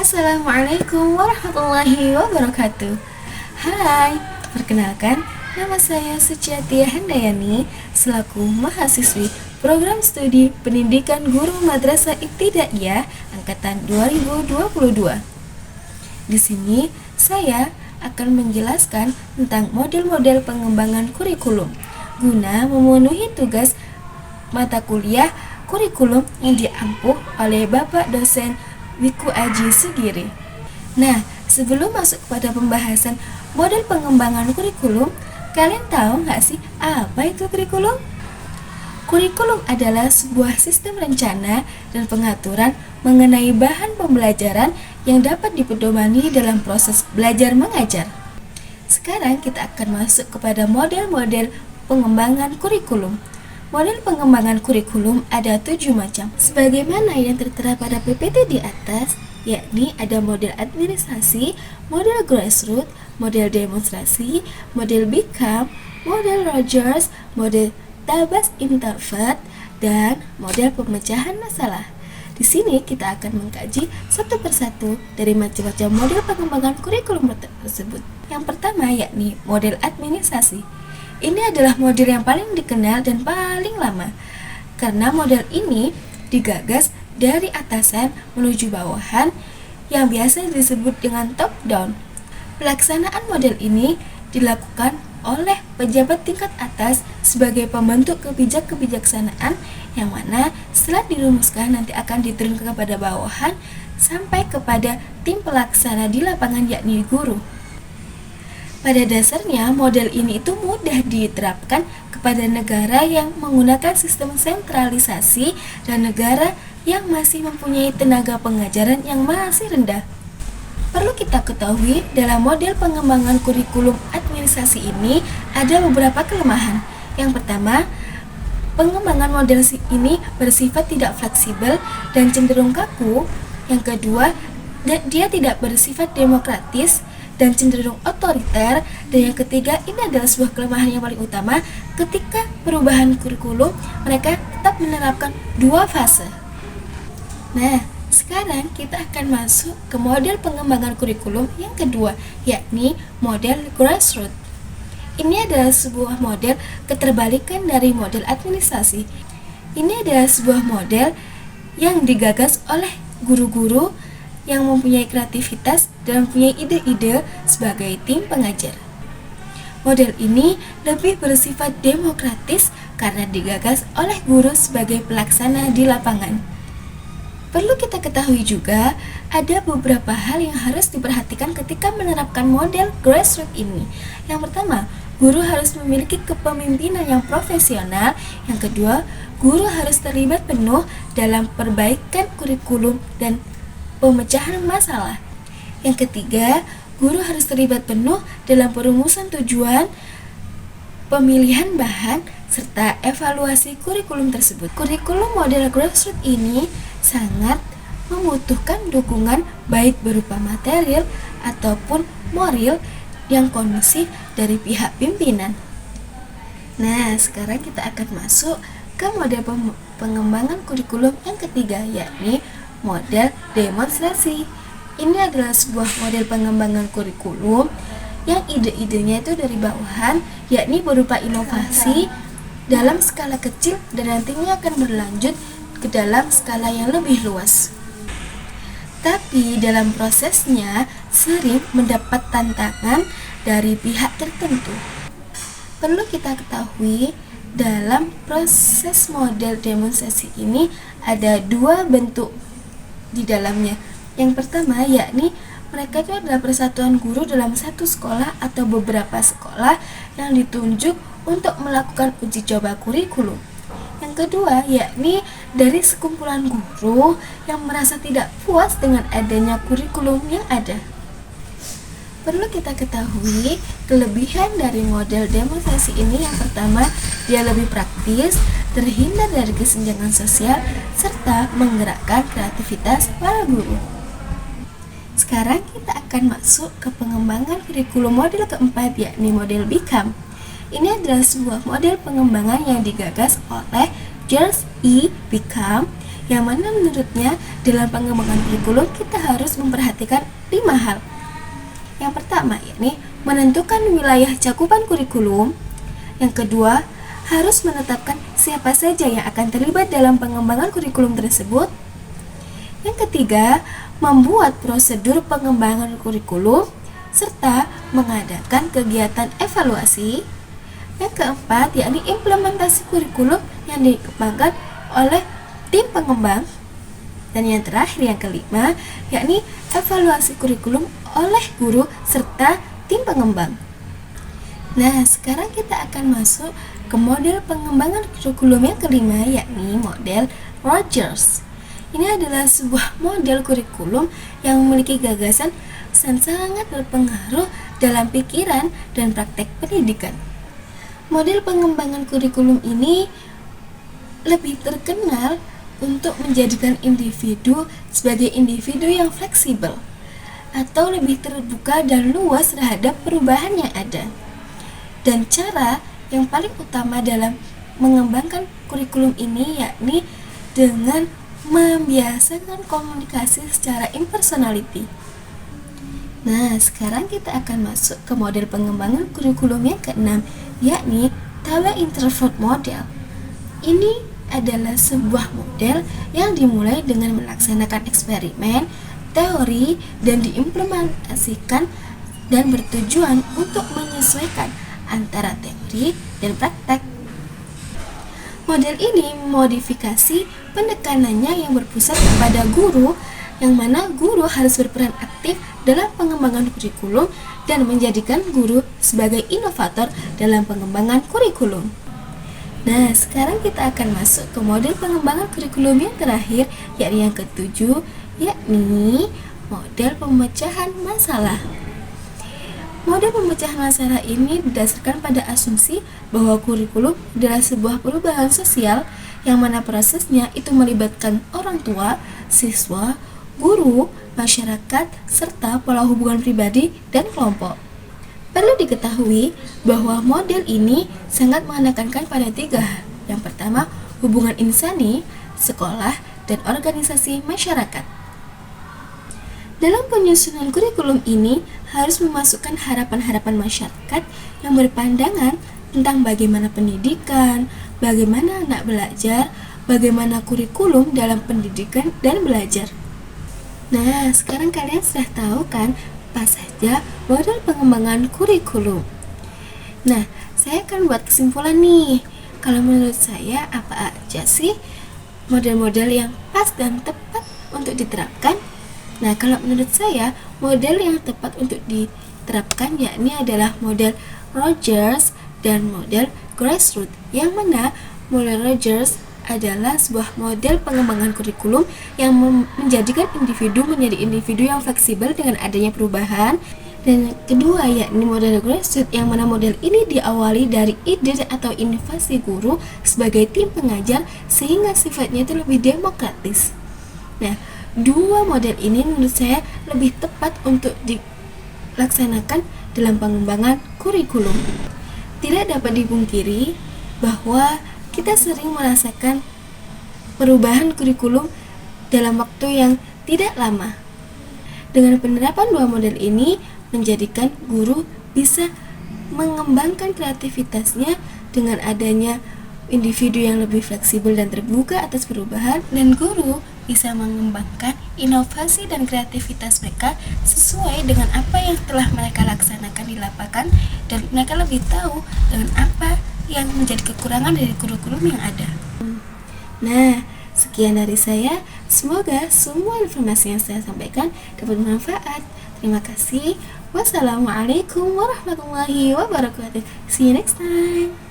Assalamualaikum warahmatullahi wabarakatuh. Hai, perkenalkan, nama saya Suciatia Handayani selaku mahasiswi Program Studi Pendidikan Guru Madrasah Ibtidaiyah angkatan 2022. Di sini saya akan menjelaskan tentang model-model pengembangan kurikulum guna memenuhi tugas mata kuliah kurikulum yang diampuh oleh Bapak dosen Wiku Aji Sugiri. Nah, sebelum masuk kepada pembahasan model pengembangan kurikulum, kalian tahu nggak sih apa itu kurikulum? Kurikulum adalah sebuah sistem rencana dan pengaturan mengenai bahan pembelajaran yang dapat dipedomani dalam proses belajar mengajar. Sekarang kita akan masuk kepada model-model pengembangan kurikulum. Model pengembangan kurikulum ada 7 macam, sebagaimana yang tertera pada PPT di atas, yakni ada model administrasi, model grassroots, model demonstrasi, model Beckham, model Rogers, model Tabas Introvert, dan model pemecahan masalah. Di sini kita akan mengkaji satu persatu dari macam-macam model pengembangan kurikulum tersebut. Yang pertama yakni model administrasi. Ini adalah model yang paling dikenal dan paling lama, karena model ini digagas dari atasan menuju bawahan yang biasa disebut dengan top down. Pelaksanaan model ini dilakukan oleh pejabat tingkat atas sebagai pembentuk kebijaksanaan yang mana setelah dirumuskan nanti akan diturunkan kepada bawahan sampai kepada tim pelaksana di lapangan yakni guru. Pada dasarnya, model ini itu mudah diterapkan kepada negara yang menggunakan sistem sentralisasi dan negara yang masih mempunyai tenaga pengajaran yang masih rendah. Perlu kita ketahui, dalam model pengembangan kurikulum administrasi ini ada beberapa kelemahan. Yang pertama, pengembangan model ini bersifat tidak fleksibel dan cenderung kaku. Yang kedua, dia tidak bersifat demokratis dan cenderung otoriter. Dan yang ketiga, ini adalah sebuah kelemahan yang paling utama, ketika perubahan kurikulum mereka tetap menerapkan 2 fase. Nah, sekarang kita akan masuk ke model pengembangan kurikulum yang kedua, yakni model grassroots. Ini adalah sebuah model keterbalikan dari model administrasi. Ini adalah sebuah model yang digagas oleh guru-guru yang mempunyai kreativitas dan mempunyai ide-ide sebagai tim pengajar. Model ini lebih bersifat demokratis karena digagas oleh guru sebagai pelaksana di lapangan. Perlu kita ketahui juga, ada beberapa hal yang harus diperhatikan ketika menerapkan model grassroots ini. Yang pertama, guru harus memiliki kepemimpinan yang profesional. Yang kedua, guru harus terlibat penuh dalam perbaikan kurikulum dan pemecahan masalah. Yang ketiga, guru harus terlibat penuh dalam perumusan tujuan, pemilihan bahan, serta evaluasi kurikulum tersebut. Kurikulum model grassroots ini sangat membutuhkan dukungan baik berupa material ataupun moral yang kondusif dari pihak pimpinan. Nah, sekarang kita akan masuk ke model pengembangan kurikulum yang ketiga, yakni model demonstrasi. Ini adalah sebuah model pengembangan kurikulum yang ide-idenya itu dari bawahan, yakni berupa inovasi dalam skala kecil dan nantinya akan berlanjut ke dalam skala yang lebih luas. Tapi dalam prosesnya sering mendapat tantangan dari pihak tertentu. Perlu kita ketahui, dalam proses model demonstrasi ini ada 2 bentuk di dalamnya. Yang pertama yakni mereka itu adalah persatuan guru dalam satu sekolah atau beberapa sekolah yang ditunjuk untuk melakukan uji coba kurikulum. Yang kedua yakni dari sekumpulan guru yang merasa tidak puas dengan adanya kurikulum yang ada. Perlu kita ketahui, kelebihan dari model demonstrasi ini yang pertama, dia lebih praktis, terhindar dari kesenjangan sosial, serta menggerakkan kreativitas para guru. Sekarang kita akan masuk ke pengembangan kurikulum model keempat, yakni model Beckham. Ini adalah sebuah model pengembangan yang digagas oleh Charles E. Beckham yang mana menurutnya dalam pengembangan kurikulum kita harus memperhatikan 5 hal. Yang pertama yakni menentukan wilayah cakupan kurikulum. Yang kedua, harus menetapkan siapa saja yang akan terlibat dalam pengembangan kurikulum tersebut. Yang ketiga, membuat prosedur pengembangan kurikulum serta mengadakan kegiatan evaluasi. Yang keempat, yakni implementasi kurikulum yang dikembangkan oleh tim pengembang. Dan yang terakhir, yang kelima, yakni evaluasi kurikulum oleh guru serta tim pengembang. Nah, sekarang kita akan masuk ke model pengembangan kurikulum yang kelima, yakni model Rogers. Ini adalah sebuah model kurikulum yang memiliki gagasan dan sangat berpengaruh dalam pikiran dan praktek pendidikan. Model pengembangan kurikulum ini lebih terkenal untuk menjadikan individu sebagai individu yang fleksibel atau lebih terbuka dan luas terhadap perubahan yang ada. Dan cara yang paling utama dalam mengembangkan kurikulum ini yakni dengan membiasakan komunikasi secara impersonality. Nah, sekarang kita akan masuk ke model pengembangan kurikulum yang keenam, yakni Thaler-Interford model. Ini adalah sebuah model yang dimulai dengan melaksanakan eksperimen, teori, dan diimplementasikan dan bertujuan untuk menyesuaikan antara teori dan praktek. Model ini memodifikasi penekanannya yang berpusat kepada guru, yang mana guru harus berperan aktif dalam pengembangan kurikulum dan menjadikan guru sebagai inovator dalam pengembangan kurikulum. Nah, sekarang kita akan masuk ke model pengembangan kurikulum yang terakhir, yakni yang ketujuh, yakni model pemecahan masalah. Model pemecahan masalah ini didasarkan pada asumsi bahwa kurikulum adalah sebuah perubahan sosial yang mana prosesnya itu melibatkan orang tua, siswa, guru, masyarakat, serta pola hubungan pribadi dan kelompok. Perlu diketahui bahwa model ini sangat menekankan pada 3 hal. Yang pertama, hubungan insani, sekolah, dan organisasi masyarakat. Dalam penyusunan kurikulum ini harus memasukkan harapan-harapan masyarakat yang berpandangan tentang bagaimana pendidikan, bagaimana anak belajar, bagaimana kurikulum dalam pendidikan dan belajar. Nah, sekarang kalian sudah tahu kan apa saja model pengembangan kurikulum. Nah, saya akan buat kesimpulan nih. Kalau menurut saya apa aja sih model-model yang pas dan tepat untuk diterapkan? Nah, kalau menurut saya model yang tepat untuk diterapkan yakni adalah model Rogers dan model Grassroots, yang mana model Rogers adalah sebuah model pengembangan kurikulum yang menjadikan individu menjadi individu yang fleksibel dengan adanya perubahan. Dan kedua yakni model Grassroots, yang mana model ini diawali dari ide atau inovasi guru sebagai tim pengajar sehingga sifatnya itu lebih demokratis. Nah, dua model ini menurut saya lebih tepat untuk dilaksanakan dalam pengembangan kurikulum. Tidak dapat dipungkiri bahwa kita sering merasakan perubahan kurikulum dalam waktu yang tidak lama. Dengan penerapan dua model ini menjadikan guru bisa mengembangkan kreativitasnya dengan adanya individu yang lebih fleksibel dan terbuka atas perubahan, dan guru bisa mengembangkan inovasi dan kreativitas mereka sesuai dengan apa yang telah mereka laksanakan di lapangan, dan mereka lebih tahu dengan apa yang menjadi kekurangan dari kurikulum yang ada. Nah, sekian dari saya. Semoga semua informasi yang saya sampaikan dapat bermanfaat. Terima kasih. Wassalamualaikum warahmatullahi wabarakatuh. See you next time.